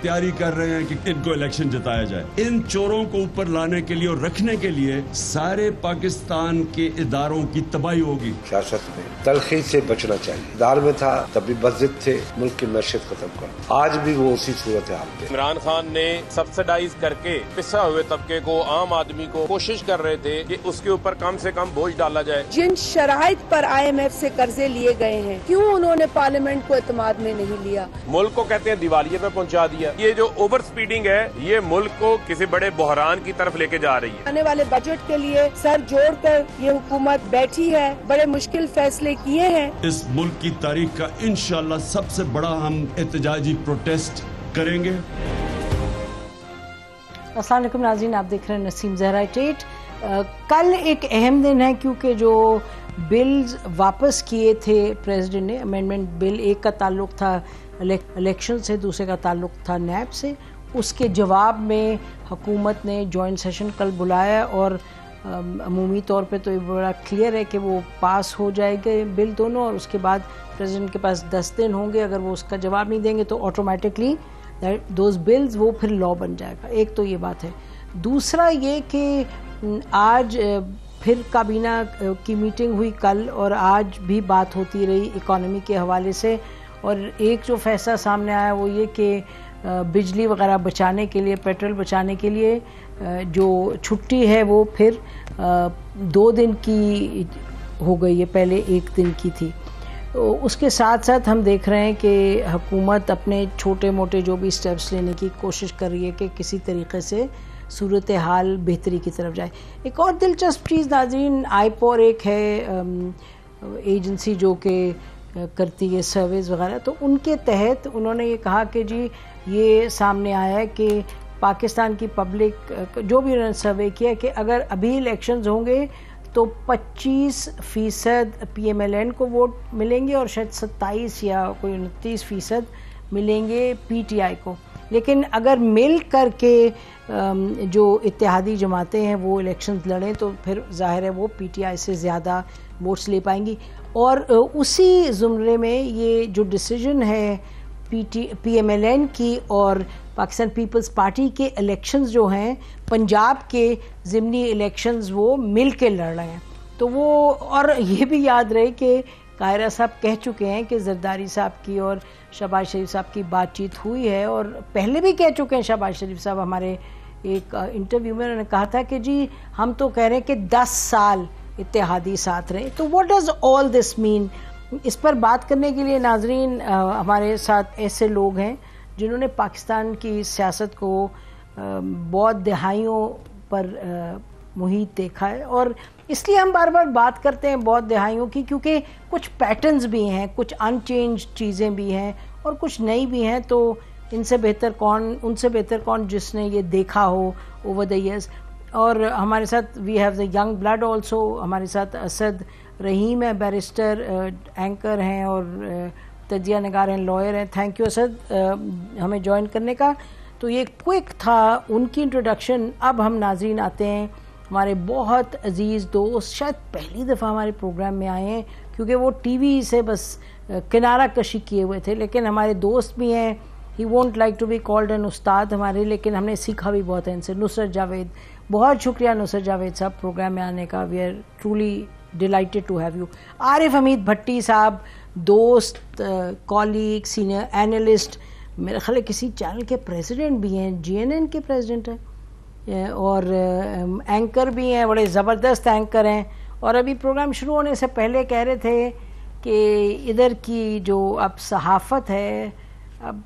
तैयारी कर रहे हैं कि इनको इलेक्शन जिताया जाए। इन चोरों को ऊपर लाने के लिए और रखने के लिए सारे पाकिस्तान के इदारों की तबाही होगी। सियासत में तलखी से बचना चाहिए। इदार में था तब भी बज़िद थे, मुल्क की मैशत खत्म कर, आज भी वो उसी सूरत हाल पे। इमरान खान ने सब्सिडाइज करके पिसा हुए तबके को, आम आदमी को कोशिश कर रहे थे कि उसके ऊपर कम से कम बोझ डाला जाए। जिन शराइत पर IMF से कर्जे लिए गए हैं, क्यों उन्होंने पार्लियामेंट को एतमाद में नहीं लिया? मुल्क को कहते हैं दिवालिये में पहुंचा दिया। ये जो ओवर स्पीडिंग है, ये मुल्क को किसी बड़े बहरान की तरफ लेके जा रही है। आने वाले बजट के लिए सर जोड़कर ये हुकूमत बैठी है, बड़े मुश्किल फैसले किए हैं। इस मुल्क की तारीख का इंशाअल्लाह सबसे बड़ा हम एहतजाजी प्रोटेस्ट करेंगे। अस्सलाम वालेकुम नाज़रीन, आप देख रहे हैं नसीम ज़हरा टेट। कल एक अहम दिन है क्योंकि जो बिल्स वापस किए थे प्रेसिडेंट ने, अमेंडमेंट बिल, एक का ताल्लुक था इलेक्शन से, दूसरे का ताल्लुक था नैब से। उसके जवाब में हुकूमत ने जॉइंट सेशन कल बुलाया और अमूमी तौर पे तो ये बड़ा क्लियर है कि वो पास हो जाएंगे बिल दोनों, और उसके बाद प्रेसिडेंट के पास 10 दिन होंगे। अगर वो उसका जवाब नहीं देंगे तो ऑटोमेटिकली दोज बिल्स वो फिर लॉ बन जाएगा। एक तो ये बात है। दूसरा ये कि आज फिर काबीना की मीटिंग हुई कल, और आज भी बात होती रही इकॉनमी के हवाले से। और एक जो फैसला सामने आया वो ये कि बिजली वगैरह बचाने के लिए, पेट्रोल बचाने के लिए जो छुट्टी है वो फिर 2 दिन की हो गई है, पहले 1 दिन की थी। तो उसके साथ साथ हम देख रहे हैं कि हुकूमत अपने छोटे मोटे जो भी स्टेप्स लेने की कोशिश कर रही है कि किसी तरीके से सूरत हाल बेहतरी की तरफ जाए। एक और दिलचस्प चीज़ नाज़रीन, आईपॉर एक है एजेंसी जो कि करती है सर्वेज वगैरह, तो उनके तहत उन्होंने ये कहा कि जी ये सामने आया है कि पाकिस्तान की पब्लिक जो भी उन्होंने सर्वे किया कि अगर अभी इलेक्शंस होंगे तो 25% PMLN को वोट मिलेंगे और शायद 27 या कोई 29% मिलेंगे PTI को। लेकिन अगर मिल करके जो इत्तेहादी जमातें हैं वो इलेक्शंस लड़ें तो फिर जाहिर है वो PTI से ज़्यादा वोट्स ले पाएंगी। और उसी ज़ुमरे में ये जो डिसीजन है PMLN की और पाकिस्तान पीपल्स पार्टी के इलेक्शंस जो हैं, पंजाब के ज़िमनी इलेक्शंस वो मिल के लड़ रहे हैं। तो वो, और ये भी याद रहे कि कायरा साहब कह चुके हैं कि जरदारी साहब की और शहबाज शरीफ साहब की बातचीत हुई है, और पहले भी कह चुके हैं शहबाज शरीफ साहब हमारे एक इंटरव्यू में, उन्होंने कहा था कि जी हम तो कह रहे हैं कि 10 साल इत्तेहादी साथ रहे। तो what does all this mean? इस पर बात करने के लिए नाजरीन हमारे साथ ऐसे लोग हैं जिन्होंने पाकिस्तान की सियासत को बहुत दहाइयों पर मुहित देखा है, और इसलिए हम बार बार बात करते हैं बहुत दहाइयों की, क्योंकि कुछ पैटर्न्स भी हैं, कुछ अनचेंज चीज़ें भी हैं और कुछ नई भी हैं। तो इनसे बेहतर कौन, उनसे बेहतर कौन जिसने ये देखा हो ओवर द ईयर्स। और हमारे साथ we have the young blood also. हमारे साथ असद रहीम है, बैरिस्टर, एंकर हैं और तजिया नगार हैं, लॉयर हैं। थैंक यू असद हमें ज्वाइन करने का। तो ये क्विक था उनकी इंट्रोडक्शन। अब हम नाज़रीन आते हैं हमारे बहुत अजीज़ दोस्त, शायद पहली दफ़ा हमारे प्रोग्राम में आए हैं क्योंकि वो टीवी से बस किनारा कशी किए हुए थे, लेकिन हमारे दोस्त भी हैं। He won't like to be called an उस्ताद हमारे, लेकिन हमने सीखा भी बहुत है इनसे। नुसरत जावेद, बहुत शुक्रिया नुसरत जावेद साहब प्रोग्राम में आने का। We are truly delighted to have you. Arif Hameed Bhatti Sahab, दोस्त, कॉलीग, सीनियर एनालिस्ट, मेरे ख्याल किसी चैनल के प्रेसिडेंट भी हैं, GNN के प्रेसिडेंट हैं, और एंकर भी हैं, बड़े ज़बरदस्त एंकर हैं। और अभी प्रोग्राम शुरू होने से पहले कह रहे थे कि इधर की जो अब सहाफ़त है, अब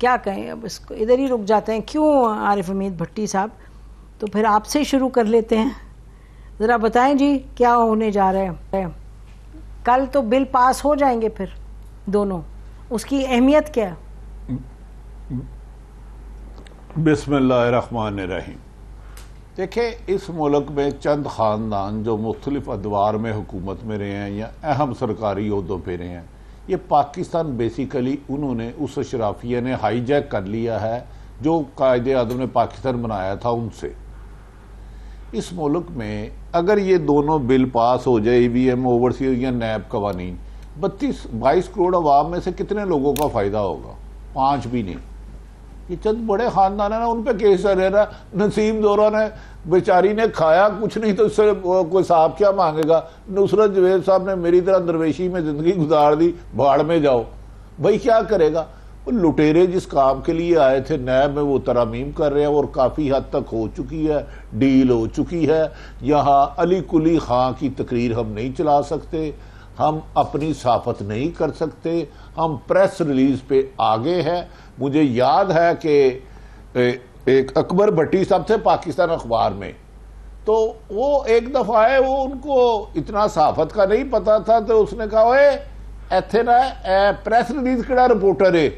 क्या कहें, अब इसको इधर ही रुक जाते हैं। क्यों आरिफ हमीद भट्टी साहब? तो फिर आपसे शुरू कर लेते हैं। ज़रा बताएं जी क्या होने जा रहा है? कल तो बिल पास हो जाएंगे फिर दोनों, उसकी अहमियत क्या? बिस्मिल्लाहिर्रहमानिर्रहीम। देखिए, इस मुल्क में चंद ख़ानदान जो मुख्तलिफ अदवार में हुकूमत में रहे हैं या अहम सरकारी ओहदों पे रहे हैं, ये पाकिस्तान बेसिकली उन्होंने उस अशराफिया ने हाईजैक कर लिया है जो कायदे आज़म ने पाकिस्तान बनाया था उनसे। इस मुल्क में अगर ये दोनों बिल पास हो जाए, EVM, ओवरसीज या नैब कवानीन, 22 करोड़ अवाम में से कितने लोगों का फ़ायदा होगा? 5 भी नहीं। ये चंद बड़े खानदान है ना, उन पे केस है ना। नसीम जोरा ने बेचारी ने खाया कुछ नहीं तो इससे कोई साहब क्या मांगेगा। नुसरत जवेद साहब ने मेरी तरह दरवेशी में जिंदगी गुजार दी, भाड़ में जाओ, भाई क्या करेगा। वो लुटेरे जिस काम के लिए आए थे नैब में वो तरमीम कर रहे हैं और काफी हद तक हो चुकी है, डील हो चुकी है। यहाँ अली कुली खां की तकरीर हम नहीं चला सकते, हम अपनी साफत नहीं कर सकते, हम प्रेस रिलीज पे आगे हैं। मुझे याद है कि एक अकबर भट्टी साहब थे पाकिस्तान अखबार में, तो वो एक दफा आए, वो उनको इतना साफत का नहीं पता था, तो उसने कहा ओए इथे ना प्रेस रिलीज केड़ा रिपोर्टर है।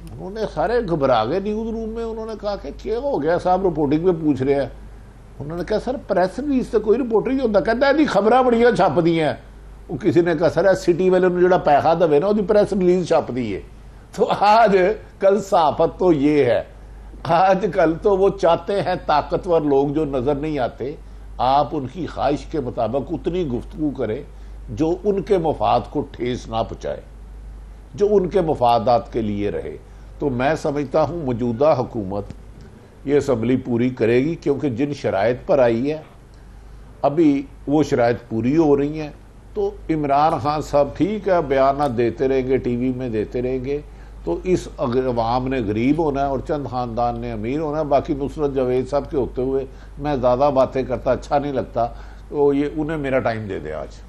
उन्होंने सारे घबरा गए न्यूज रूम में। उन्होंने कहा कि क्या हो गया साहब, रिपोर्टिंग में पूछ रहे हैं। उन्होंने कहा सर प्रेस रिलीज से कोई रिपोर्टर नहीं होता। कहता है खबरां बड़ियां छप दी हैं। वो किसी ने कहा सर सिटी वाले ने जो पैसा दवे ना वो प्रेस रिलीज छप दी है। तो आज कल साफत तो ये है, आज कल तो वो चाहते हैं ताकतवर लोग जो नजर नहीं आते, आप उनकी ख्वाहिश के मुताबिक उतनी गुफ्तगू करें जो उनके मफाद को ठेस ना पहुंचाए, जो उनके मफादात के लिए रहे। तो मैं समझता हूं मौजूदा हुकूमत ये असम्बली पूरी करेगी, क्योंकि जिन शराइत पर आई है अभी वो शराइत पूरी हो रही हैं। तो इमरान खान साहब ठीक है बयान देते रहेंगे, टीवी में देते रहेंगे, तो इस अवाम ने गरीब होना है और चंद खानदान ने अमीर होना है। बाकी नुसरत जावेद साहब के होते हुए मैं ज़्यादा बातें करता अच्छा नहीं लगता, तो ये उन्हें मेरा टाइम दे दे आज।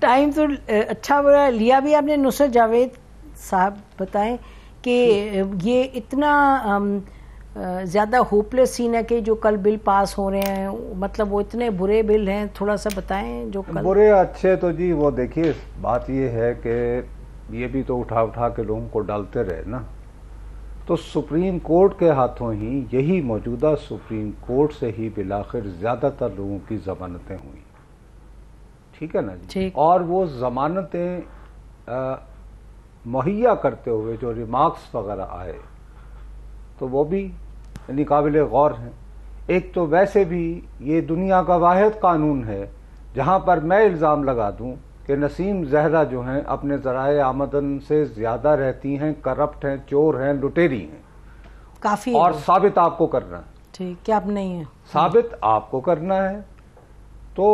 टाइम तो अच्छा बुरा लिया भी आपने। नुसरत जावेद साहब बताएं कि ये इतना ज़्यादा होपलेस सीन है कि जो कल बिल पास हो रहे हैं, मतलब वो इतने बुरे बिल हैं, थोड़ा सा बताएं जो कल। बुरे अच्छे तो जी वो देखिए बात ये है कि ये भी तो उठा उठा के लोगों को डालते रहे ना, तो सुप्रीम कोर्ट के हाथों ही, यही मौजूदा सुप्रीम कोर्ट से ही बिलाखिर ज़्यादातर लोगों की जमानतें हुई, ठीक है ना जी। और वो जमानतें मुहैया करते हुए जो रिमार्क्स वगैरह आए तो वो भी यानी काबिल गौर हैं। एक तो वैसे भी ये दुनिया का वाहिद कानून है जहां पर मैं इल्ज़ाम लगा दूं कि नसीम जहरा जो हैं अपने ज़राए आमदन से ज़्यादा रहती हैं, करप्ट हैं, चोर हैं, लुटेरी हैं काफ़ी, और साबित आपको करना है। ठीक, क्या आप नहीं है, साबित आपको करना है। तो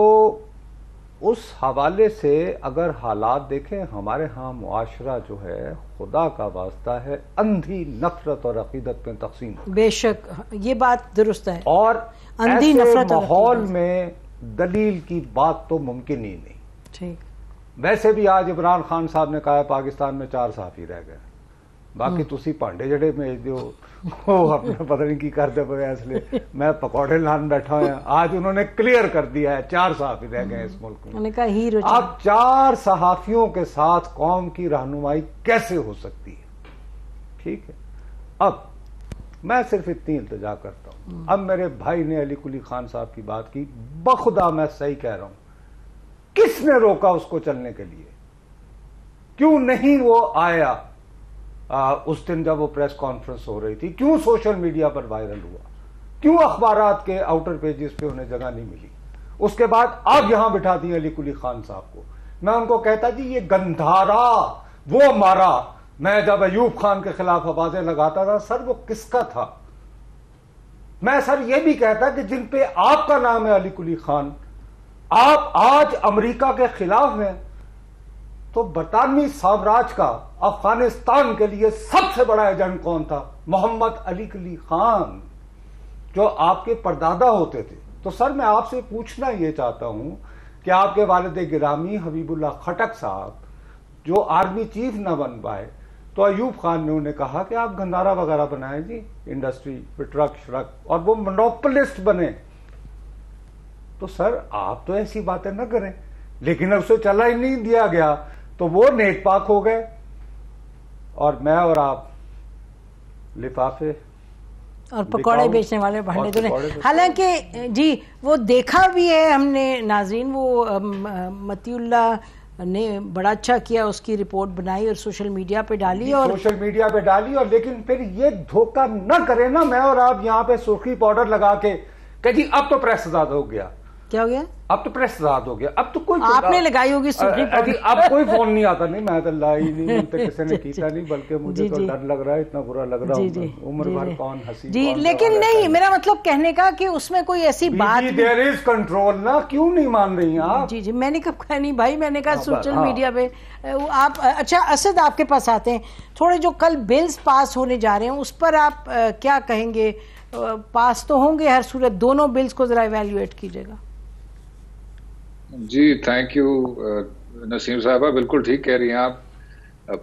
उस हवाले से अगर हालात देखें, हमारे यहाँ मुआशरा जो है खुदा का वास्ता है अंधी नफरत और अकीदत में तकसीम। बेशक ये बात दुरुस्त है, और अंधी नफरत माहौल में दलील की बात तो मुमकिन ही नहीं। ठीक, वैसे भी आज इमरान खान साहब ने कहा पाकिस्तान में 4 सहाफी रह गए, बाकी तुसी भांडे जड़े भेज दो वो अपने पता नहीं की करते पे, इसलिए मैं पकौड़े लान बैठा हूं। आज उन्होंने क्लियर कर दिया है 4 सहाफी रह गए इस मुल्क में। उन्होंने कहा हीरो। अब 4 सहाफियों के साथ कौम की रहनुमाई कैसे हो सकती है, ठीक है। अब मैं सिर्फ इतनी इल्तिजा करता हूं, अब मेरे भाई ने अली कुली खान साहब की बात की, बखुदा मैं सही कह रहा हूं, किसने रोका उसको चलने के लिए? क्यों नहीं वो आया उस दिन जब वो प्रेस कॉन्फ्रेंस हो रही थी? क्यों सोशल मीडिया पर वायरल हुआ? क्यों अखबारात के आउटर पेजेस पे उन्हें जगह नहीं मिली? उसके बाद अब यहां बिठा दिए अली कुली खान साहब को। मैं उनको कहता जी ये गंधारा वो मारा, मैं जब अयूब खान के खिलाफ आवाजें लगाता था सर वो किसका था? मैं सर ये भी कहता कि जिन पे आपका नाम है अली कुली खान, आप आज अमेरिका के खिलाफ हैं, तो बरतानवी साम्राज्य का अफगानिस्तान के लिए सबसे बड़ा एजेंट कौन था? मोहम्मद अली कुली खान, जो आपके परदादा होते थे। तो सर मैं आपसे पूछना ये चाहता हूं कि आपके वालिद गिरामी हबीबुल्लाह खटक साहब जो आर्मी चीफ न बन पाए, तो अयूब खान ने उन्हें कहा कि आप गंदारा वगैरह बनाए जी इंडस्ट्री पे, ट्रक श्रक, और वो मोनोपोलिस्ट बने। तो सर आप तो ऐसी बातें न करें, लेकिन अब उसे चला ही नहीं दिया गया तो वो नेक पाक हो गए और मैं और आप लिफाफे और पकौड़े बेचने वाले भांडे धोने। हालांकि जी वो देखा भी है हमने नाज़रीन, वो मतीउल्लाह ने बड़ा अच्छा किया, उसकी रिपोर्ट बनाई और सोशल मीडिया पे डाली, और सोशल मीडिया पे डाली। और लेकिन फिर ये धोखा न करें ना मैं और आप यहाँ पे सुर्खी पाउडर लगा के कि जी अब तो प्रेस आजाद हो गया। क्या हो गया? अब तो प्रेस आजाद हो गया। अब तो कोई आपने लगाई होगी सुप्रीम कोर्ट। अब कोई फोन नहीं आता। नहीं, मैं तो लाई नहीं, मुझे किसी ने कीता नहीं, बल्कि मुझे तो डर लग रहा है, इतना बुरा लग रहा है। उम्र भर कौन हंसी जी, लेकिन नहीं, मेरा मतलब कहने का कि उसमें कोई ऐसी बात देयर इज कंट्रोल ना, क्यों नहीं मान रही आप? जी, मैंने कब कहा नहीं भाई, मैंने कहा सोशल मीडिया पे आप। अच्छा असद, आपके पास आते हैं थोड़े, जो कल बिल्स पास होने जा रहे हैं उस पर आप क्या कहेंगे? पास तो होंगे हर सूरत, दोनों बिल्स को जरा इवैल्यूएट कीजिएगा। जी, थैंक यू नसीम साहबा, बिल्कुल ठीक कह रही हैं आप,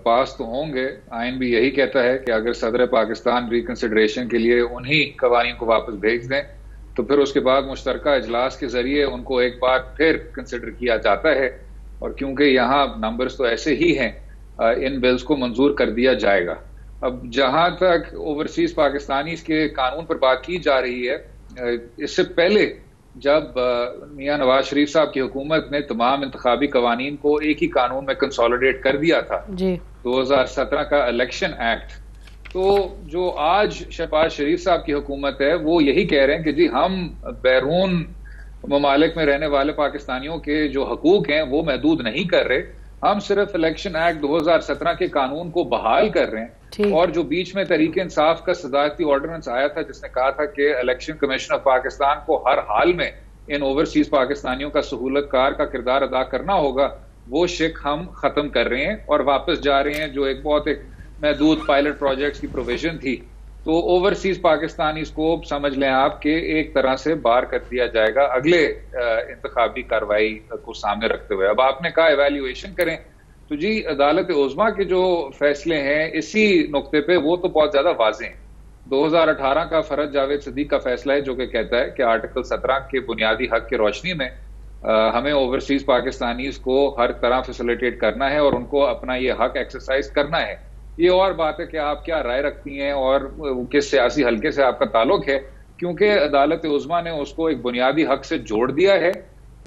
पास तो होंगे। आइन भी यही कहता है कि अगर सदर पाकिस्तान रिकंसिडरेशन के लिए उन्हीं कवानीन को वापस भेज दें तो फिर उसके बाद मुश्तरका इजलास के जरिए उनको एक बार फिर कंसिडर किया जाता है, और क्योंकि यहाँ नंबर्स तो ऐसे ही हैं, इन बिल्स को मंजूर कर दिया जाएगा। अब जहां तक ओवरसीज पाकिस्तानी के कानून पर बात की जा रही है, इससे पहले जब मियां नवाज शरीफ साहब की हुकूमत ने तमाम इंतखाबी कवानीन को एक ही कानून में कंसोलिडेट कर दिया था जी 2017 का इलेक्शन एक्ट, तो जो आज शहबाज शरीफ साहब की हुकूमत है वो यही कह रहे हैं कि जी हम बैरून ममालिक में रहने वाले पाकिस्तानियों के जो हकूक हैं वो महदूद नहीं कर रहे, हम सिर्फ इलेक्शन एक्ट 2017 के कानून को बहाल कर रहे हैं। और जो बीच में तहरीके इंसाफ का सदारती ऑर्डिनेंस आया था जिसने कहा था कि इलेक्शन कमीशन ऑफ पाकिस्तान को हर हाल में इन ओवरसीज पाकिस्तानियों का सहूलतकार का किरदार अदा करना होगा, वो शिक हम खत्म कर रहे हैं और वापस जा रहे हैं जो एक बहुत एक महदूद पायलट प्रोजेक्ट्स की प्रोविजन थी। तो ओवरसीज पाकिस्तानी को समझ लें आप कि एक तरह से बाहर कर दिया जाएगा अगले इंतखाबी कार्रवाई को सामने रखते हुए। अब आपने कहा इवैल्यूएशन करें, तो जी अदालत उज़्मा के जो फैसले हैं इसी नुक्ते पे वो तो बहुत ज्यादा वाज़ेह हैं। 2018 का फरज जावेद सदीक का फैसला है जो कि कहता है कि आर्टिकल 17 के बुनियादी हक की रोशनी में हमें ओवरसीज पाकिस्तानीज को हर तरह फैसिलिटेट करना है और उनको अपना ये हक एक्सरसाइज करना है। ये और बात है कि आप क्या राय रखती हैं और किस सियासी हल्के से आपका ताल्लुक है, क्योंकि अदालत उज़्मा ने उसको एक बुनियादी हक से जोड़ दिया है।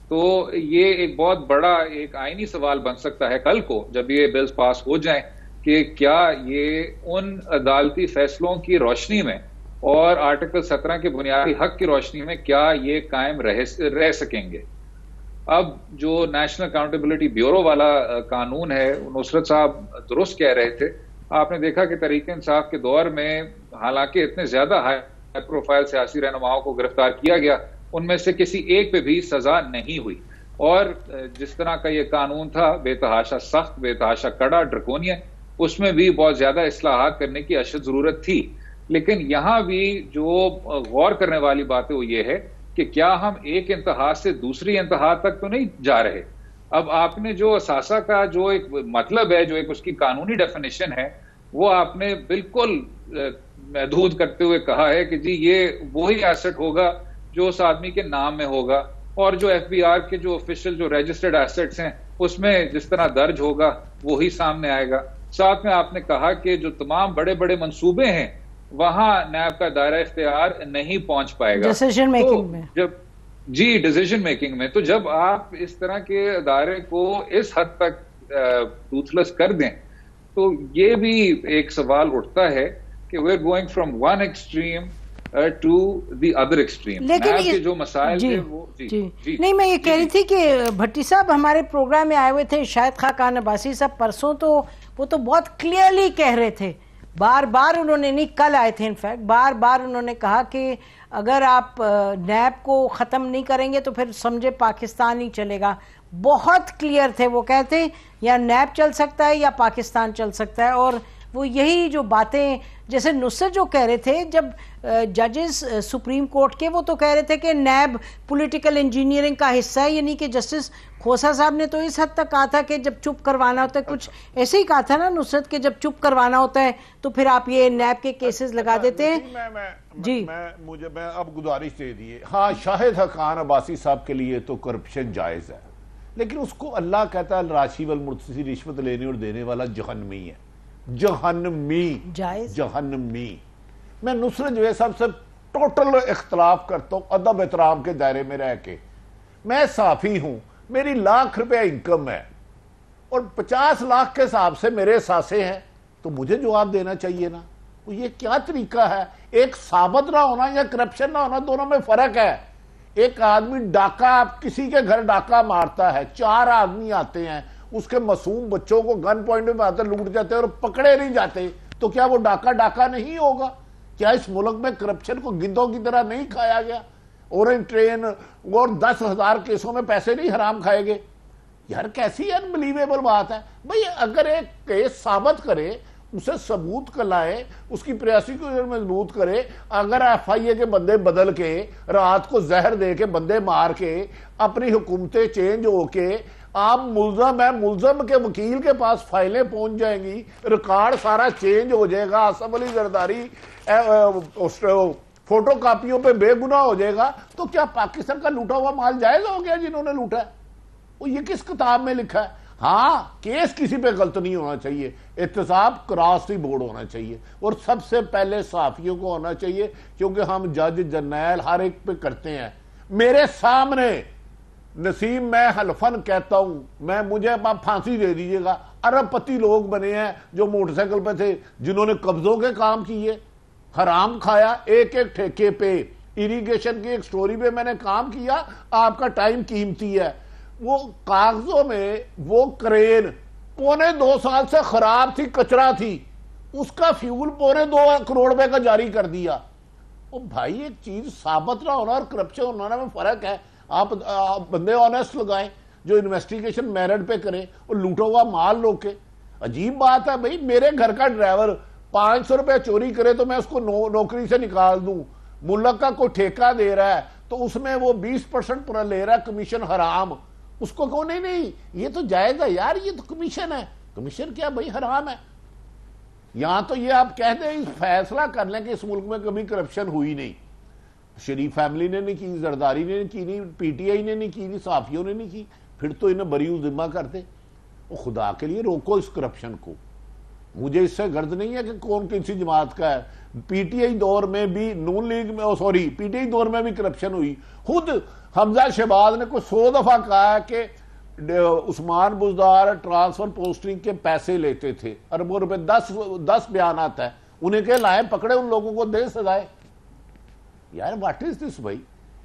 तो ये एक बहुत बड़ा एक आईनी सवाल बन सकता है कल को जब ये बिल्स पास हो जाएं कि क्या ये उन अदालती फैसलों की रोशनी में और आर्टिकल 17 के बुनियादी हक की रोशनी में क्या ये कायम रह सकेंगे। अब जो नेशनल अकाउंटेबिलिटी ब्यूरो वाला कानून है, नुसरत साहब दुरुस्त कह रहे थे, आपने देखा कि तहरीक इंसाफ के दौर में हालांकि इतने ज्यादा हाई प्रोफाइल सियासी रहनुमाओं को गिरफ्तार किया गया, उनमें से किसी एक पे भी सजा नहीं हुई। और जिस तरह का ये कानून था बेतहाशा सख्त, बेतहाशा कड़ा, ड्रकोनियन, उसमें भी बहुत ज्यादा इस्लाहात करने की अशद जरूरत थी। लेकिन यहां भी जो गौर करने वाली बात है वो ये है कि क्या हम एक इंतहा से दूसरी इंतहा तक तो नहीं जा रहे। अब आपने जो असासा का जो एक मतलब है, जो एक उसकी कानूनी डेफिनेशन है, वो आपने बिल्कुल महदूद करते हुए कहा है कि जी ये वही एसेट होगा जो उस आदमी के नाम में होगा, और जो एफबीआर के जो ऑफिशियल जो रजिस्टर्ड एसेट्स हैं उसमें जिस तरह दर्ज होगा वही सामने आएगा। साथ में आपने कहा कि जो तमाम बड़े बड़े मंसूबे हैं वहां नैब का दायरा इख्तियार नहीं पहुंच पाएगा डिसीजन मेकिंग में। जब जी डिसीजन मेकिंग में, तो जब आप इस तरह के दायरे को इस हद तक टूथलेस कर दें तो ये भी एक सवाल उठता है कि we are going from one extreme to the other extreme. लेकिन जो मसाइल थे वो जी नहीं, मैं ये कह रही थी कि भट्टी साहब हमारे प्रोग्राम में आए हुए थे, शायद खान अब्बासी साहब परसों, तो वो तो बहुत क्लियरली कह रहे थे, बार बार उन्होंने, नहीं कल आए थे इनफैक्ट, बार बार उन्होंने कहा कि अगर आप नैब को ख़त्म नहीं करेंगे तो फिर समझे पाकिस्तान ही चलेगा। बहुत क्लियर थे, वो कहते या नैब चल सकता है या पाकिस्तान चल सकता है। और वो यही जो बातें, जैसे नुसरत जो कह रहे थे, जब जजेस सुप्रीम कोर्ट के, वो तो कह रहे थे कि नैब पॉलिटिकल इंजीनियरिंग का हिस्सा है, यानी कि जस्टिस खोसा साहब ने तो इस हद तक कहा था कि जब चुप करवाना होता है, कुछ ऐसे ही कहा था ना नुसरत, के जब चुप करवाना होता है तो फिर आप ये नैब के केसेस लगा देते हैं। मैं अब गुजारिश दे दिए, हाँ शाहिद खान अब्बासी साहब के लिए तो करप्शन जायज है, लेकिन उसको अल्लाह कहता है राशि वल मुर्तसी, रिश्वत लेने और देने वाला जहन्नमी है, जहन्नमी, जहन्नमी। मैं नुसरत जो है सबसे टोटल इख्तलाफ करता हूं अदब एहतराम के दायरे में रह के। मैं साफी हूं, मेरी लाख रुपया इनकम है और 50 लाख के हिसाब से मेरे सासे हैं, तो मुझे जवाब देना चाहिए ना। तो ये क्या तरीका है? एक साबित ना होना या करप्शन ना होना, दोनों में फर्क है। एक आदमी डाका, आप किसी के घर डाका मारता है, 4 आदमी आते हैं, उसके मासूम बच्चों को गन पॉइंट में आकर लूट जाते हैं और पकड़े नहीं जाते, तो क्या वो डाका नहीं होगा? क्या इस मुल्क में करप्शन को गिद्धों की तरह नहीं खाया गया? ऑरेंज ट्रेन और 10,000 केसों में पैसे नहीं हराम खाएंगे? यार कैसी अनबिलीवेबल बात है भाई। अगर एक केस साबित करे, उसे सबूत लाए, उसकी प्रोसिक्यूशन मजबूत करे। अगर FIA के बंदे बदल के, रात को जहर दे के, बंदे मार के, अपनी हुकूमतें चेंज होके आप मुल्जम है, मुल्जम के वकील के पास फाइलें पहुंच जाएंगी, रिकॉर्ड सारा चेंज हो जाएगा, आसफ अली जरदारी फोटो कापियों पे बेगुनाह हो जाएगा, तो क्या पाकिस्तान का लूटा हुआ माल जायज हो गया जिन्होंने लूटा है? वो ये किस किताब में लिखा है? हाँ, केस किसी पे गलत नहीं होना चाहिए, एहतसाब क्रॉस बोर्ड होना चाहिए, और सबसे पहले सहाफियों को होना चाहिए, क्योंकि हम जज जर्नैल हर एक पे करते हैं। मेरे सामने नसीम, मैं हल्फन कहता हूं, मुझे आप फांसी दे दीजिएगा, अरबपति लोग बने हैं जो मोटरसाइकिल पे थे, जिन्होंने कब्जों के काम किए, हराम खाया, एक एक ठेके पे। इरिगेशन की एक स्टोरी पे मैंने काम किया, आपका टाइम कीमती है। वो कागजों में वो क्रेन 2.25 साल से खराब थी, कचरा थी, उसका फ्यूल 2.25 करोड़ रुपए का जारी कर दिया। ओ भाई, एक चीज साबित ना होना और करप्शन होना में फर्क है। आप बंदे ऑनेस्ट लगाएं जो इन्वेस्टिगेशन मेरिट पे करें और लूटा हुआ माल रोके। अजीब बात है भाई, मेरे घर का ड्राइवर 500 रुपए चोरी करे तो मैं उसको नौकरी से निकाल दूं। मुल्क का कोई ठेका दे रहा है तो उसमें वो 20% पूरा ले रहा है कमीशन, हराम। उसको कहो नहीं ये तो जायज है यार, ये तो कमीशन है। कमीशन क्या भाई, हराम है। यहां तो ये आप कह दें, फैसला कर लें कि इस मुल्क में कभी करप्शन हुई नहीं। शरीफ फैमिली ने नहीं की, जरदारी ने नहीं की, नहीं PTI ने नहीं की, नहीं साफियों ने नहीं की, फिर तो इन्हें बरी जिम्मा करते। वो खुदा के लिए रोको इस करप्शन को। मुझे इससे गर्ज नहीं है कि कौन किसी जमात का है। PTI दौर में भी, नून लीग में, PTI दौर में भी करप्शन हुई। खुद हमजा शहबाज ने कुछ 100 दफा कहा कि उस्मान बुजदार ट्रांसफर पोस्टिंग के पैसे लेते थे, अरबों रुपए। 10 बयान आता है, उन्हें के लाए, पकड़े, उन लोगों को दे सजाए। यार व्हाट इज दिस भाई?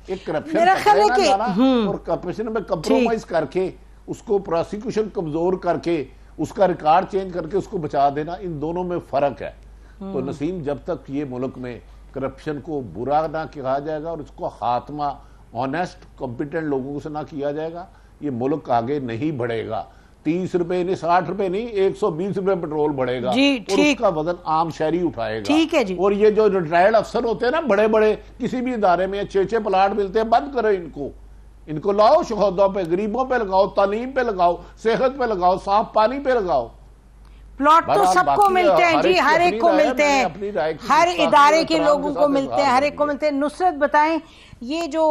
एक करप्शन और करप्शन में कंप्रोमाइज करके, उसको प्रोसिक्यूशन कमजोर करके, उसका रिकॉर्ड चेंज करके उसको बचा देना, इन दोनों में फर्क है। तो नसीम, जब तक ये मुल्क में करप्शन को बुरा ना कहा जाएगा और इसको खात्मा ऑनेस्ट कॉम्पिटेंट लोगों से ना किया जाएगा, ये मुल्क आगे नहीं बढ़ेगा। 30 रुपए नहीं, 60 रुपए नहीं, 120 रुपए पेट्रोल बढ़ेगा और उसका वजन आम शहरी उठाएगा। ठीक है जी। और ये जो रिटायर्ड अफसर होते हैं ना, बड़े बड़े किसी भी इदारे में 6 प्लाट मिलते हैं, बंद करो इनको लाओ, शहदों पे, गरीबों पे लगाओ, तालीम पे लगाओ, सेहत पे लगाओ, साफ पानी पे लगाओ। प्लॉट तो सबको मिलते हैं जी, हर एक को मिलते हैं, हर इदारे के लोगों को मिलते हैं, हर एक को मिलते हैं। नुसरत बताएं, ये जो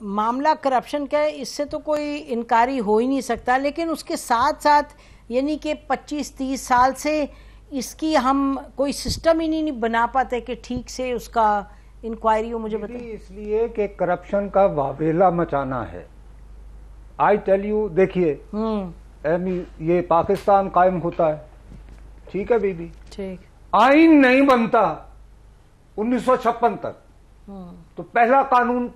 मामला करप्शन का है, इससे तो कोई इनकारी हो ही नहीं सकता, लेकिन उसके साथ साथ यानी कि 25-30 साल से इसकी हम कोई सिस्टम ही नहीं बना पाते कि ठीक से उसका इंक्वायरी हो। मुझे बताइए। इसलिए कि करप्शन का वावेला मचाना है। आई टेल यू, देखिए, ये पाकिस्तान कायम होता है, ठीक है बीबी, ठीक, आइन नहीं बनता 1956 तक, तो पहला कानून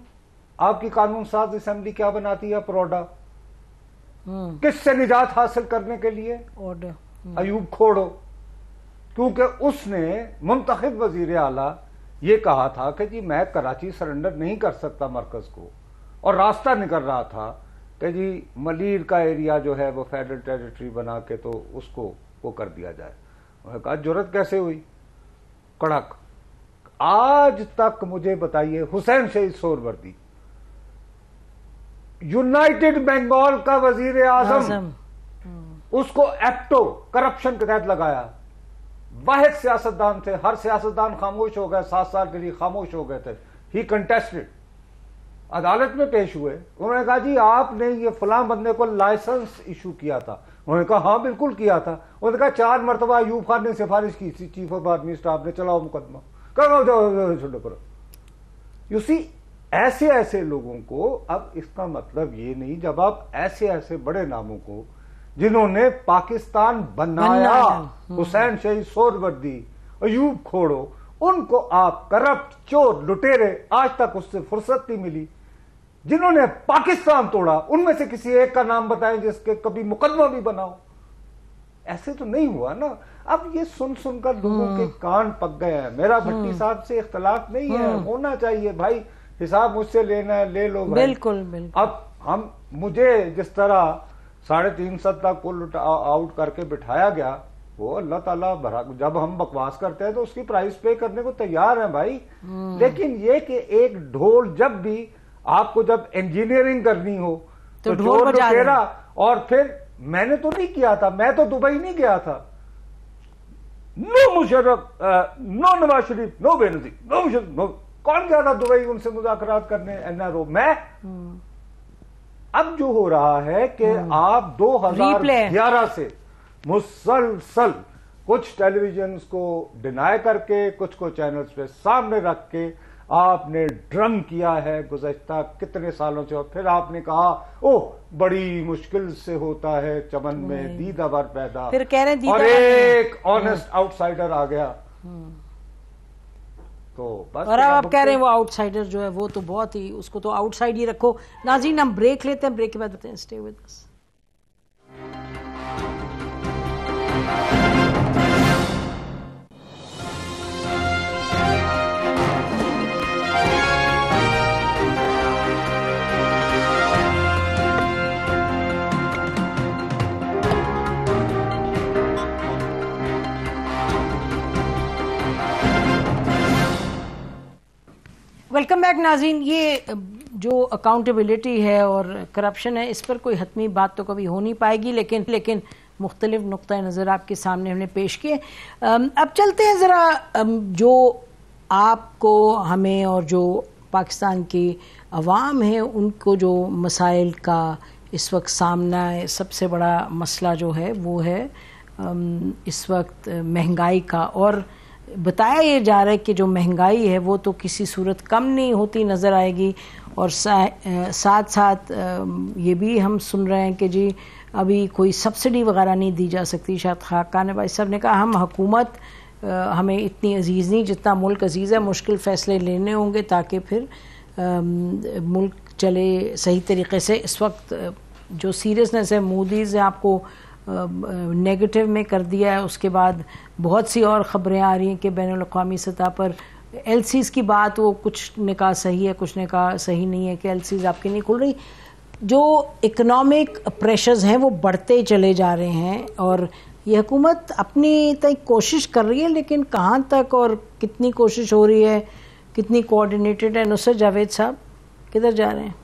आपकी कानून साज असेंबली क्या बनाती है? प्रोडा। किससे निजात हासिल करने के लिए? ऑर्डर। अयूब खोड़ो, क्योंकि उसने मुंतखब वजीर आला ये कहा था कि जी मैं कराची सरेंडर नहीं कर सकता मरकज को, और रास्ता निकल रहा था कि जी मलीर का एरिया जो है वो फेडरल टेरिटरी बना के तो उसको वो कर दिया जाए। उन्होंने कहा जुर्रत कैसे हुई? कड़क। आज तक मुझे बताइए, हुसैन शहीद सोहरवर्दी यूनाइटेड बंगाल का वजीर आजम, उसको एक्टो करप्शन के तहत लगाया। वाहिद सियासतदान थे, हर सियासतदान खामोश हो गए, 7 साल के लिए खामोश हो गए थे। ही कंटेस्टेड, अदालत में पेश हुए, उन्होंने कहा जी आपने ये फलां बंदे को लाइसेंस इशू किया था। उन्होंने कहा हाँ बिल्कुल किया था। उन्होंने कहा 4 मरतबा अयूब खान ने सिफारिश की थी, चीफ ऑफ आर्मी स्टाफ ने, चलाओ मुकदमा, करो। यू सी, ऐसे ऐसे लोगों को, अब इसका मतलब ये नहीं, जब आप ऐसे ऐसे बड़े नामों को जिन्होंने पाकिस्तान बनाया, हुसैन शहीद सोहरवर्दी, अयूब खोड़ो, उनको आप करप्ट, चोर, लुटेरे, आज तक उससे फुर्सत नहीं मिली। जिन्होंने पाकिस्तान तोड़ा उनमें से किसी एक का नाम बताएं जिसके कभी मुकदमा भी बनाओ। ऐसे तो नहीं हुआ ना। अब ये सुन सुनकर लोगों के कान पक गए हैं। मेरा भट्टी साहब से इख्तलाफ नहीं है, होना चाहिए भाई, हिसाब मुझसे लेना है ले लो भाई। बिल्कुल बिल्कुल। अब मुझे जिस तरह 350 तक पुल आउट करके बिठाया गया, वो अल्लाह ताला भरा, जब हम बकवास करते हैं तो उसकी प्राइस पे करने को तैयार है भाई। लेकिन ये कि एक ढोल जब भी आपको जब इंजीनियरिंग करनी हो तो ढोल बजा, और फिर मैंने तो नहीं किया था, मैं तो दुबई नहीं गया था। No Musharraf, no Nawaz Sharif, no Benazir, no Musharraf, no, कौन गया था दुबई उनसे मुज़ाकरात करने? एनआरओ मैं। अब जो हो रहा है कि आप 2011 से मुसलसल कुछ टेलीविजन को डिनाई करके, कुछ को चैनल्स पे सामने रख के आपने ड्रम किया है गुज़श्ता कितने सालों से, और फिर आपने कहा ओह बड़ी मुश्किल से होता है चमन में दीदावर पैदा, फिर कह रहे और एक ऑनेस्ट आउटसाइडर आ गया। तो बस, और अब आप कह रहे हैं वो आउटसाइडर जो है वो तो बहुत ही, उसको तो आउटसाइड ही रखो। नाज़रीन हम ब्रेक लेते हैं, ब्रेक के बाद बताते हैं। Stay with us. Welcome back नाज़रीन। ये जो अकाउंटेबिलिटी है और करप्शन है, इस पर कोई हतमी बात तो कभी हो नहीं पाएगी, लेकिन मुख्तलिफ नुक्ता नज़र आपके सामने हमने पेश किए। अब चलते हैं ज़रा जो आपको, हमें और जो पाकिस्तान की अवाम है उनको जो मसाइल का इस वक्त सामना है, सबसे बड़ा मसला जो है वो है इस वक्त महंगाई का। और बताया ये जा रहा है कि जो महंगाई है वो तो किसी सूरत कम नहीं होती नज़र आएगी, और साथ साथ ये भी हम सुन रहे हैं कि जी अभी कोई सब्सिडी वगैरह नहीं दी जा सकती। शायद खाकान भाई साहब ने कहा हम हुकूमत हमें इतनी अजीज़ नहीं जितना मुल्क अजीज़ है, मुश्किल फ़ैसले लेने होंगे ताकि फिर मुल्क चले सही तरीके से। इस वक्त जो सीरियसनेस है, मूडीज़ ने आपको नेगेटिव में कर दिया है, उसके बाद बहुत सी और ख़बरें आ रही हैं कि बैनुल अक़वामी सतह पर एलसीज़ की बात, वो कुछ ने कहा सही है, कुछ ने कहा सही नहीं है कि एलसीज़ आपकी नहीं खुल रही। जो इकोनॉमिक प्रेशर्स हैं वो बढ़ते चले जा रहे हैं, और ये हुकूमत अपनी तक कोशिश कर रही है, लेकिन कहाँ तक और कितनी कोशिश हो रही है, कितनी कोऑर्डिनेटेड है? नुसरत जावेद साहब किधर जा रहे हैं?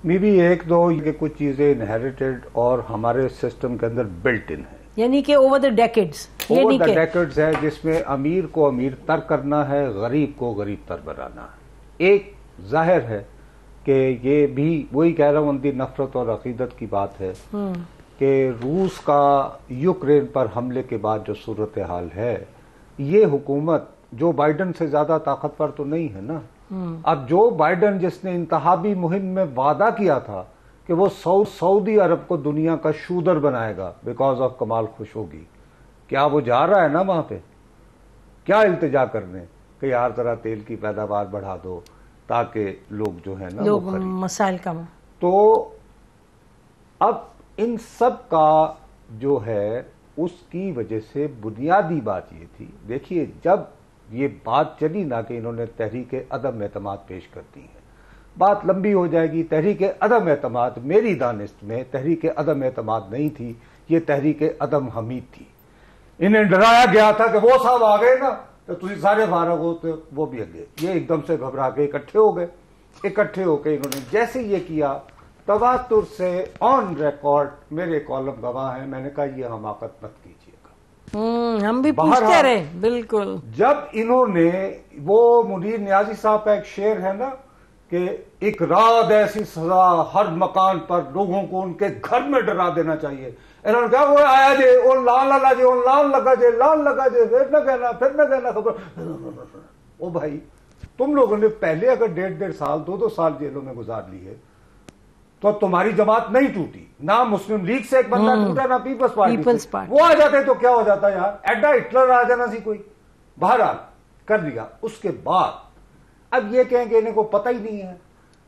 मे भी एक दो ये कुछ चीजें इनहेरिटेड और हमारे सिस्टम के अंदर बिल्ट इन है, यानी कि ओवर द डेकेड्स है, जिसमें अमीर को अमीर तर करना है, गरीब को गरीब तर बनाना है। एक जाहिर है कि ये भी वही कह रहा हूं, अंधी नफरत और अकीदत की बात है कि रूस का यूक्रेन पर हमले के बाद जो सूरत हाल है, ये हुकूमत जो बाइडन से ज्यादा ताकतवर तो नहीं है ना। अब जो बाइडन जिसने इंतहाबी मुहिम में वादा किया था कि वो सऊदी अरब को दुनिया का शूदर बनाएगा बिकॉज ऑफ कमाल खुशोगी, क्या वो जा रहा है ना वहां पे? क्या इल्तिजा करने कि यार जरा तेल की पैदावार बढ़ा दो ताकि लोग जो है ना लोग मसाइल कम। तो अब इन सब का जो है उसकी वजह से बुनियादी बात ये थी, देखिए जब ये बात चली ना कि इन्होंने तहरीक अदम एतमाद पेश कर दी है, बात लंबी हो जाएगी। तहरीक अदम एतमाद मेरी दानिश में तहरीक अदम एतमाद नहीं थी, ये तहरीक अदम हमीद थी। इन्हें डराया गया था कि वो साहब आ गए ना तो तुम सारे फारग हो, तो वो भी अगे। ये एकदम से घबरा के इकट्ठे हो गए। इकट्ठे होकर इन्होंने जैसे ये किया, तवातुर से ऑन रिकॉर्ड मेरे कॉलम गवाह है, मैंने कहा ये हमाकत मत कीजिएगा। हम भी पूछते रहे। बिल्कुल, जब इन्होंने वो मुनीर नियाजी साहब का एक शेर है ना कि एक रात ऐसी सजा हर मकान पर लोगों को उनके घर में डरा देना चाहिए, इन्होंने कहा वो आया जे वो लाल लगा जे, वो लाल लगा जे, लाल लगा जे, फिर न कहना खबर। ओ भाई, तुम लोगों ने पहले अगर 1.5 साल 2 साल जेलों में गुजार ली है तो तुम्हारी जमात नहीं टूटी ना, मुस्लिम लीग से एक बंदा टूटा ना पीपल्स पार्टी। वो आ जाते तो क्या हो जाता यार, एडा हिटलर आ जाना सी कोई। बहरहाल कर लिया। उसके बाद अब ये कहें कि इन्हें को पता ही नहीं है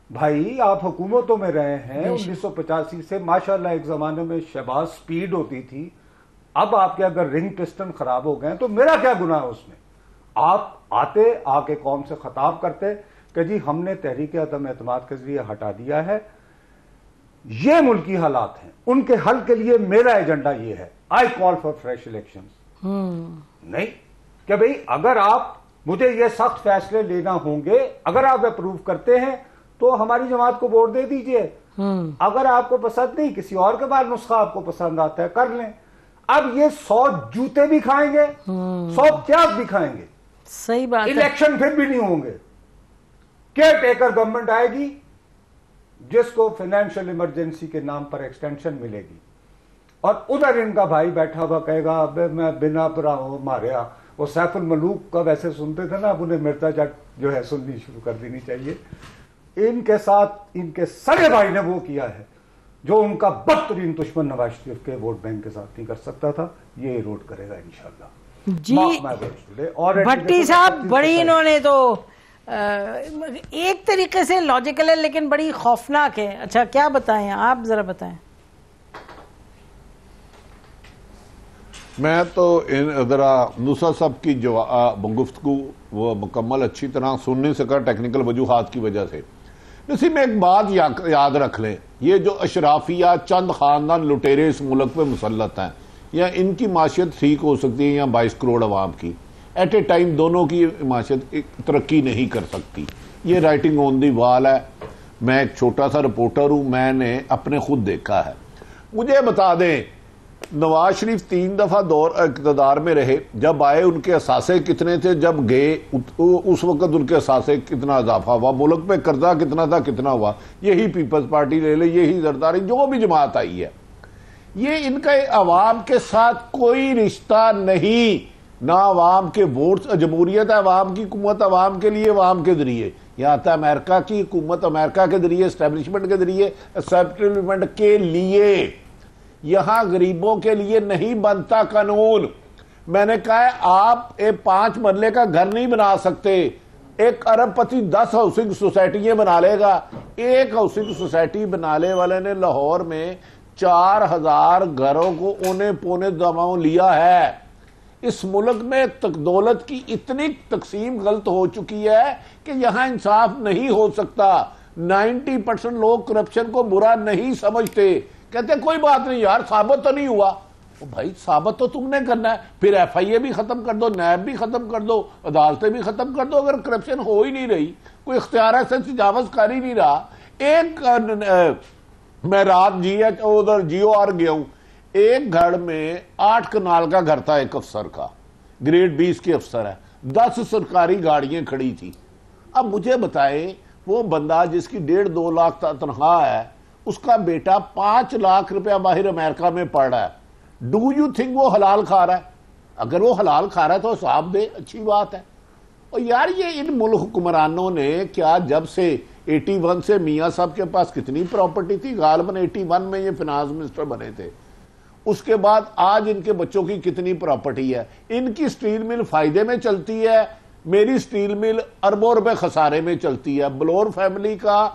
भाई आप हुकूमतों में रहे हैं 1985 से, माशाल्लाह एक जमाने में शहबाज स्पीड होती थी, अब आपके अगर रिंग पिस्टन खराब हो गए तो मेरा क्या गुनाह है उसमें? आप आते आके कौम से खिताब करते कि जी हमने तहरीक अदम एतमाद के जरिए हटा दिया है, ये मुल्की हालात हैं, उनके हल के लिए मेरा एजेंडा ये है, I call for fresh elections. नहीं कि भाई अगर आप मुझे ये सख्त फैसले लेना होंगे, अगर आप अप्रूव करते हैं तो हमारी जमात को वोट दे दीजिए, अगर आपको पसंद नहीं, किसी और के बाद नुस्खा आपको पसंद आता है कर लें। अब ये 100 जूते भी खाएंगे, 100 त्याग भी खाएंगे, सही बात है। इलेक्शन फिर भी नहीं होंगे। केयर टेकर गवर्नमेंट आएगी जिसको फाइनेंशियल इमरजेंसी के नाम पर एक्सटेंशन मिलेगी, और उधर इनका भाई बैठा हुआ कहेगा अबे मैं बिना मारिया। वो सैफुल मलूक का वैसे सुनते थे ना, अब उन्हें मिर्जा जट जो है सुननी शुरू कर देनी चाहिए। इनके साथ इनके सगे भाई ने वो किया है जो उनका बदतरीन दुश्मन नवाज शरीफ के वोट बैंक के साथ नहीं कर सकता था, ये रोड करेगा इंशाल्लाह जी। और भट्टी साहब बड़ी इन्होंने तो एक तरीके से लॉजिकल है लेकिन बड़ी खौफनाक है। अच्छा क्या बताएं आप, जरा बताएं। मैं तो इन जरा नुसरत साहब की गुफ्तगू वो मुकम्मल अच्छी तरह सुन नहीं सका टेक्निकल वजूहात की वजह से। इसी में एक बात याद रख लें, ये जो अशराफिया चंद खानदान लुटेरे इस मुल्क पे मुसल्लत हैं, या इनकी माशियत ठीक हो सकती है या 22 करोड़ अवाम की, एट ए टाइम दोनों की माशियत तरक्की नहीं कर सकती। ये राइटिंग ऑन दी वॉल है। मैं एक छोटा सा रिपोर्टर हूं, मैंने अपने खुद देखा है। मुझे बता दें, नवाज शरीफ 3 दफा दौर इक़्तिदार में रहे, जब आए उनके असासे कितने थे, जब गए उस वक्त उनके असासे कितना इजाफा हुआ, मुल्क पे कर्जा कितना था कितना हुआ। यही पीपल्स पार्टी ले ले, यही जरदारी, जो भी जमात आई है, ये इनका अवाम के साथ कोई रिश्ता नहीं, ना अवाम के वोट। जमहूरियत है अवाम की हुकूमत, अवाम के लिए, अवाम के जरिए। यहाँ था अमेरिका की हुकूमत, अमेरिका के जरिए, एस्टेब्लिशमेंट के जरिए, एस्टेब्लिशमेंट के लिए। यहां गरीबों के लिए नहीं बनता कानून। मैंने कहा है आप एक 5 मरले का घर नहीं बना सकते। एक अरबपति 10 हाउसिंग सोसाइटियां बना लेगा। एक हाउसिंग सोसाइटी बनाने वाले ने लाहौर में 4000 घरों को औने पौने दमाओं लिया है। इस मुल्क में दौलत की इतनी तकसीम गलत हो चुकी है कि यहां इंसाफ नहीं हो सकता। 90% लोग करप्शन को बुरा नहीं समझते, कहते कोई बात नहीं यार, साबित तो नहीं हुआ। तो भाई साबित तो तुमने करना है, फिर FIA भी खत्म कर दो, नैब भी खत्म कर दो, अदालतें भी खत्म कर दो। अगर करप्शन हो ही नहीं रही, कोई इख्तियार से तजावज कर ही नहीं रहा। एक मैं रात उधर GOR गया हूं, एक घर में 8 कनाल का घर था एक अफसर का, ग्रेड 20 के अफसर है, 10 सरकारी गाड़ियां खड़ी थी। अब मुझे बताएं, वो बंदा जिसकी 1.5-2 लाख तनख्वाह है, उसका बेटा 5 लाख रुपया बाहर अमेरिका में पड़ रहा है। डू यू थिंक वो हलाल खा रहा है? अगर वो हलाल खा रहा है तो हिसाब दे, अच्छी बात है। और यार ये इन मुल्क हुक्मरानों ने क्या, जब से 81 से मियाँ साहब के पास कितनी प्रॉपर्टी थी, गालबन 81 में ये फाइनेंस मिनिस्टर बने थे, उसके बाद आज इनके बच्चों की कितनी प्रॉपर्टी है। इनकी स्टील मिल फायदे में चलती है, मेरी स्टील मिल अरबों रुपए खसारे में चलती है। बलोर फैमिली का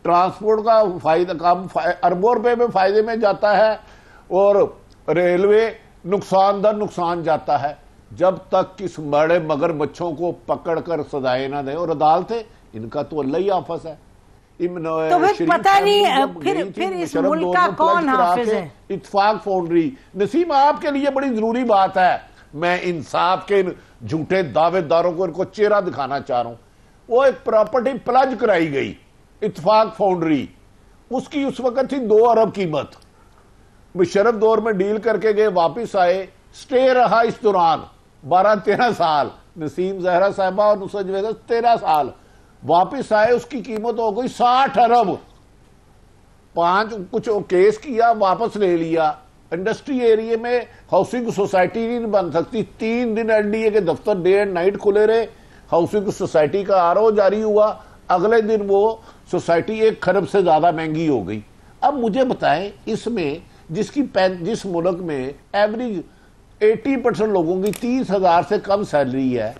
ट्रांसपोर्ट का फायदा कम, अरबों रुपए में फायदे में जाता है, और रेलवे नुकसान दर नुकसान जाता है। जब तक किस बड़े मगर बच्चों को पकड़कर सजाएं ना दें। और अदालतें, इनका तो अल्लाह ही हाफिज है। तो फिर पता नहीं फिर इस मुल्क का कौन हाफिज है? इत्तेफाक फाउंड्री। नसीम आपके लिए बड़ी जरूरी बात है, मैं इंसाफ के इन झूठे दावेदारों को इनको चेहरा दिखाना चाह रहा हूं। वो एक प्रॉपर्टी प्लज कराई गई, इत्तेफाक फाउंड्री, उसकी उस वक्त थी 2 अरब कीमत। मुशर्रफ दौर में डील करके गए, वापिस आए, स्टे रहा इस दौरान 12-13 साल। नसीम जहरा साहिबा और नुसरत जवेद 13 साल। वापिस आए, उसकी कीमत हो गई 60 अरब। 5 कुछ केस किया, वापस ले लिया। इंडस्ट्री एरिया में हाउसिंग सोसाइटी नहीं बन सकती। 3 दिन NDA के दफ्तर डे एंड नाइट खुले रहे, हाउसिंग सोसाइटी का RO जारी हुआ। अगले दिन वो सोसाइटी 1 खरब से ज्यादा महंगी हो गई। अब मुझे बताएं, इसमें जिस मुल्क में एवरेज 80% लोगों की 30,000 से कम सैलरी है,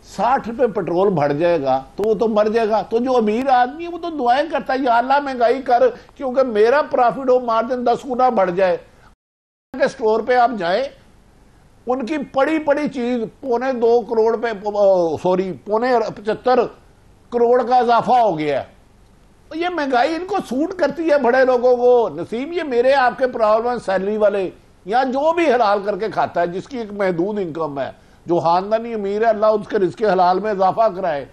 60 रुपए पेट्रोल बढ़ जाएगा तो वो तो मर जाएगा। तो जो अमीर आदमी है वो तो दुआएं करता है, या अल्लाह महंगाई कर, क्योंकि मेरा प्रॉफिट हो मार्जिन 10 गुना बढ़ जाए। के स्टोर पे आप जाएं, उनकी पड़ी पड़ी चीज $2.25 करोड़ पे, सॉरी $75 करोड़ का इजाफा हो गया है। तो ये महंगाई इनको सूट करती है बड़े लोगों को। नसीम, ये मेरे आपके प्रॉब्लम सैलरी वाले या जो भी हलाल करके खाता है, जिसकी एक महदूद इनकम है, जो खानदानी अमीर है, अल्लाह उसके रिज़्क़े हलाल में इजाफा कराए।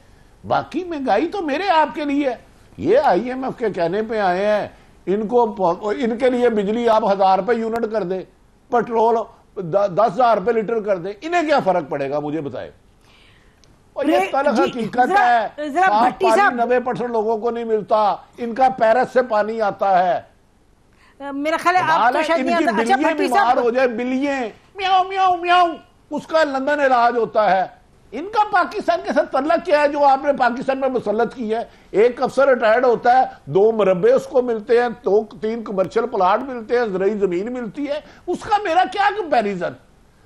बाकी महंगाई तो मेरे आपके लिए है। ये IMF के कहने पे आए हैं, इनको इनके लिए बिजली आप 1000 रुपए यूनिट कर दे, पेट्रोल 10,000 रुपए लीटर कर दे, इन्हें क्या फर्क पड़ेगा मुझे बताए। और ये तल्ख हकीकत है, साफ पानी 90% लोगों को नहीं मिलता, इनका पेरिस से पानी आता है। मेरा ख्याल है आप तो शायद नहीं आता। अच्छा भट्टी साहब, बीमार हो जाए बिल्लियां म्याऊं म्याऊं म्याऊं, उसका लंदन इलाज होता है। इनका पाकिस्तान के साथ तल्लक क्या है जो आपने पाकिस्तान में मुसल्लत की है? एक अफसर रिटायर्ड होता है, 2 मरबे उसको मिलते हैं, 2-3 कमर्शियल प्लाट मिलते हैं, ज़रूरी जमीन मिलती है, उसका मेरा क्या कंपैरिजन?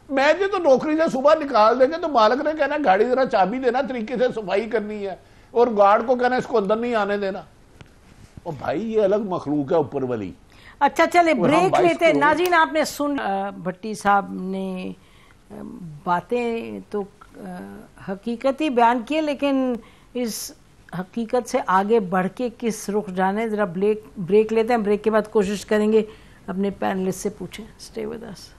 मैं जो तो नौकरी से सुबह निकाल देंगे तो मालिक ने कहना गाड़ी जरा चाबी देना, तरीके से सफाई करनी है, और गार्ड को कहना इसको अंदर नहीं आने देना। और भाई ये अलग मखलूक है ऊपर वाली। अच्छा चले ब्रेक लेते। नाज़रीन, आपने सुन भट्टी साहब ने बातें तो हकीकत ही बयान किए, लेकिन इस हकीकत से आगे बढ़ के किस रुख जाने, जरा ब्रेक लेते हैं। ब्रेक के बाद कोशिश करेंगे अपने पैनलिस्ट से पूछें। Stay with us.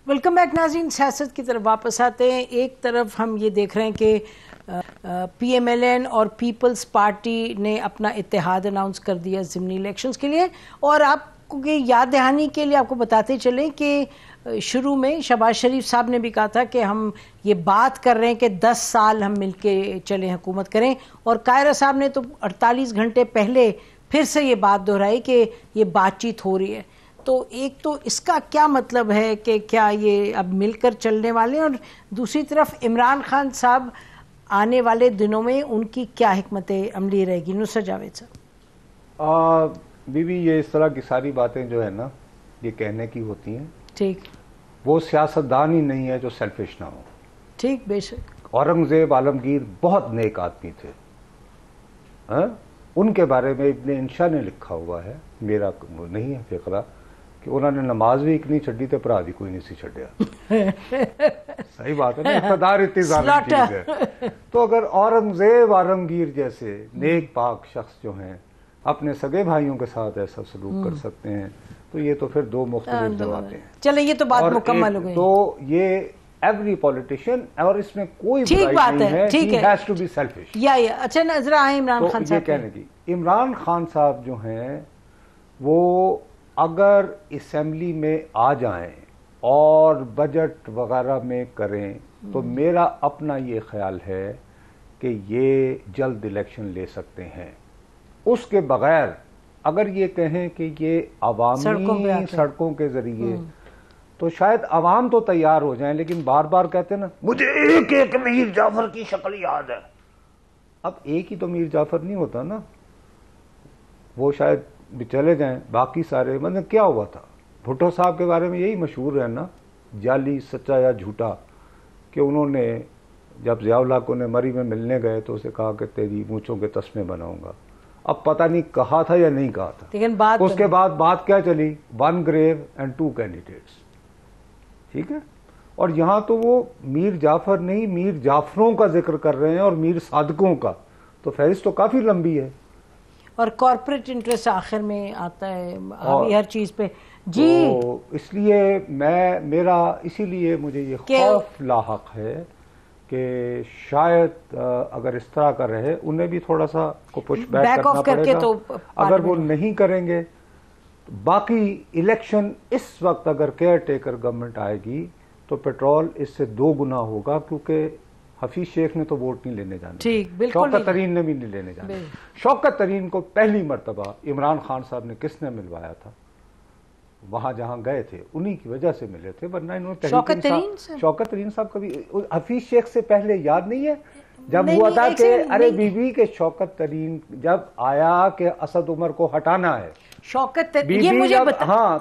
Welcome back नाज़रीन, सियासत की तरफ वापस आते हैं। एक तरफ हम ये देख रहे हैं कि PMLN और पीपल्स पार्टी ने अपना इत्तेहाद अनाउंस कर दिया ज़िमनी इलेक्शंस के लिए, और आपको ये याद दहानी के लिए आपको बताते चलें कि शुरू में शहबाज शरीफ साहब ने भी कहा था कि हम ये बात कर रहे हैं कि 10 साल हम मिलके चलें, हुकूमत करें, और कायरा साहब ने तो 48 घंटे पहले फिर से ये बात दोहराई कि ये बातचीत हो रही है। तो एक तो इसका क्या मतलब है कि क्या ये अब मिलकर चलने वाले हैं, और दूसरी तरफ इमरान खान साहब आने वाले दिनों में उनकी क्या हिकमत अमली रहेगी? नुसरत जावेद साहब। बीबी, ये इस तरह की सारी बातें जो है ना, ये कहने की होती हैं। ठीक, वो सियासतदान ही नहीं है जो सेल्फिश ना हो। ठीक, बेशक। औरंगजेब आलमगीर बहुत नेक आदमी थे। उनके बारे में इब्न इंशा ने लिखा हुआ है, मेरा नहीं है फिक्रा, कि उन्होंने नमाज भी एक नहीं छड़ी तो भरा भी कोई नहीं सी छड़िया। सही बात है ना, इक़्तिदार इतनी ज़ालिम चीज़ है। तो अगर औरंगजेब आलमगीर जैसे नेक पाक शख्स जो हैं अपने सगे भाइयों के साथ ऐसा सलूक कर सकते हैं, तो ये तो फिर 2 मुख्तलिफ जमातें हैं। चले, ये तो बात मुकम्मल हो गई। तो ये एवरी पॉलिटिशियन, और इसमें कोई ठीक बात है, ठीक है, हैज टू बी सेल्फिश। या अच्छा नजर आए इमरान खान साहब। कहने की इमरान खान साहब जो हैं वो अगर असेंबली में आ जाएं और बजट वगैरह में करें, तो मेरा अपना ये ख्याल है कि ये जल्द इलेक्शन ले सकते हैं। उसके बगैर अगर ये कहें कि ये अवामी सड़कों के जरिए, तो शायद अवाम तो तैयार हो जाएं, लेकिन बार बार कहते ना मुझे एक एक मीर जाफर की शक्ल याद है। अब एक ही तो मीर जाफर नहीं होता ना, वो शायद भी चले जाएं, बाकी सारे मतलब क्या हुआ था भुट्टो साहब के बारे में यही मशहूर है ना, जाली सच्चा या झूठा, कि उन्होंने जब ज़ियाउल हक ने मरी में मिलने गए तो उसे कहा कि तेरी मूंछों के तस्मे बनाऊंगा। अब पता नहीं कहा था या नहीं कहा था, लेकिन बात उसके बाद बात क्या चली, 1 ग्रेव एंड 2 कैंडिडेट्स। ठीक है, और यहां तो वो मीर जाफर नहीं, मीर जाफरों का जिक्र कर रहे हैं और मीर सादकों का, तो फहरिस्त तो काफी लंबी है। और कॉर्पोरेट इंटरेस्ट आखिर में आता है अभी हर चीज पे जी। तो इसलिए मेरा इसीलिए मुझे ये खौफ लाहक है कि शायद अगर इस तरह का रहे, उन्हें भी थोड़ा सा को पुश बैक करना पड़ेगा। तो अगर वो नहीं करेंगे तो बाकी इलेक्शन इस वक्त अगर केयर टेकर गवर्नमेंट आएगी तो पेट्रोल इससे 2 गुना होगा, क्योंकि हफीज शेख ने तो वोट नहीं लेने जाने, ठीक, बिल्कुल शौकत तरीन ने भी नहीं लेने जाने। शौकत तरीन को पहली मर्तबा इमरान खान साहब ने किसने मिलवाया था? वहां जहां गए थे उन्हीं की वजह से मिले थे, वरना इन्होंने शौकत तरीन साहब कभी हफीज शेख से पहले याद नहीं है जब हुआ था कि अरे बीबी के शौकत तरीन जब आया कि असद उमर को हटाना है, शौकत ये मुझे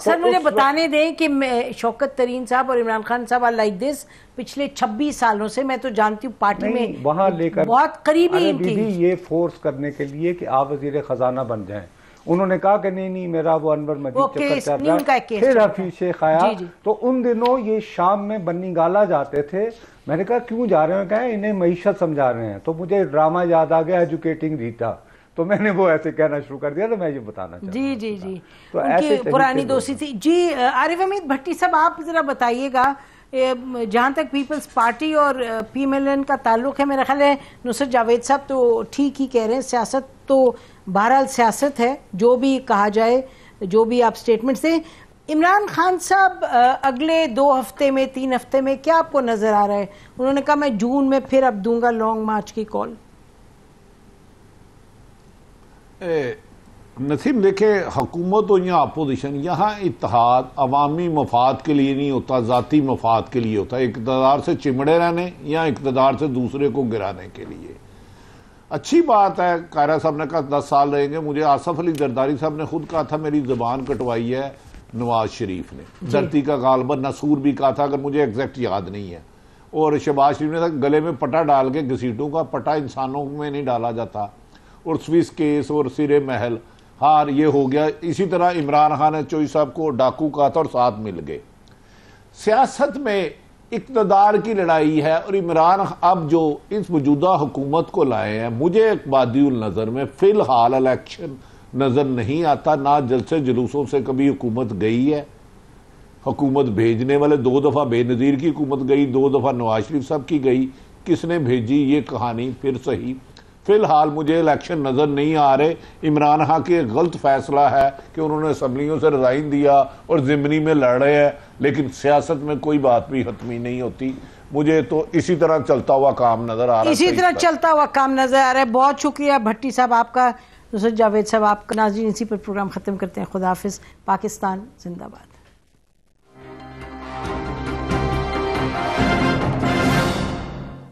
सर मुझे बताने दें कि शौकत तरीन साहब और इमरान खान साहब आर लाइक दिस पिछले 26 सालों से, मैं तो जानती हूँ पार्टी में वहां लेकर बहुत करीबी बीबी ये फोर्स करने के लिए कि आप वजीर खजाना बन जाएं। उन्होंने कहा कि नहीं मेरा वो अनवर मजीद चक्कर चल रहा है। फिर हफीज शेख आया तो उन दिनों ये शाम में बन्नी गाला जाते थे। मैंने कहा क्यों जा रहे हैं? कहा इन्हें मईशत समझा रहे हैं। तो मुझे ड्रामा याद आ गया एजुकेटिंग रीता, तो मैंने वो ऐसे कहना शुरू कर दिया। तो मैं ये बताना चाहता हूं जी तो ऐसे पुरानी दोस्ती थी जी। आरिफ हमीद भट्टी साहब आप जरा बताइएगा, जहाँ तक पीपल्स पार्टी और PMLN का ताल्लुक है, मेरा ख्याल है नुसरत जावेद साहब तो ठीक ही कह रहे हैं, सियासत तो बहरहाल सियासत है, जो भी कहा जाए, जो भी आप स्टेटमेंट्स दें। इमरान खान साहब अगले 2 हफ्ते में 3 हफ्ते में क्या आपको नजर आ रहा है? उन्होंने कहा मैं जून में फिर अब दूंगा लॉन्ग मार्च की कॉल। नसीम देखे, हुकूमत हो या अपोजिशन, यहाँ इत्तेहाद अवामी मफाद के लिए नहीं होता, ज़ाती मफाद के लिए होता है। इक़्तिदार से चिमड़े रहने या इक़्तिदार से दूसरे को गिराने के लिए। अच्छी बात है, कायरा साहब ने कहा 10 साल रहेंगे। मुझे आसफ अली जरदारी साहब ने खुद कहा था मेरी ज़बान कटवाई है नवाज शरीफ ने। धरती का गालबा नसूर भी कहा था, अगर मुझे एग्जैक्ट याद नहीं है। और शहबाज शरीफ ने गले में पटा डाल के, घसीटों का पटा इंसानों में नहीं डाला जाता। और स्विस केस और सिरे महल हार ये हो गया। इसी तरह इमरान खान ने चोई साहब को डाकू कहा था और साथ मिल गए। सियासत में इक़्तिदार की लड़ाई है और इमरान अब जो इस मौजूदा हुकूमत को लाए हैं, मुझे बादिउल नजर में फिलहाल इलेक्शन नजर नहीं आता। ना जलसे जुलूसों से कभी हुकूमत गई है। हुकूमत भेजने वाले 2 दफा बेनजीर की हुकूमत गई, 2 दफा नवाज शरीफ साहब की गई। किसने भेजी ये कहानी फिर सही। फिलहाल मुझे इलेक्शन नजर नहीं आ रहे। इमरान खान की गलत फैसला है कि उन्होंने असम्बलियों से रिजाइन दिया और जिमनी में लड़ रहे हैं, लेकिन सियासत में कोई बात भी हतमी नहीं होती। मुझे तो इसी तरह चलता हुआ काम नजर आ रहा है। इसी तरह चलता हुआ काम नजर आ रहा है। बहुत शुक्रिया भट्टी साहब आपका, नुसरत जावेद साहब आपका। नाज़रीन इसी पर प्रोग्राम खत्म करते हैं। खुदा हाफिज। पाकिस्तान जिंदाबाद।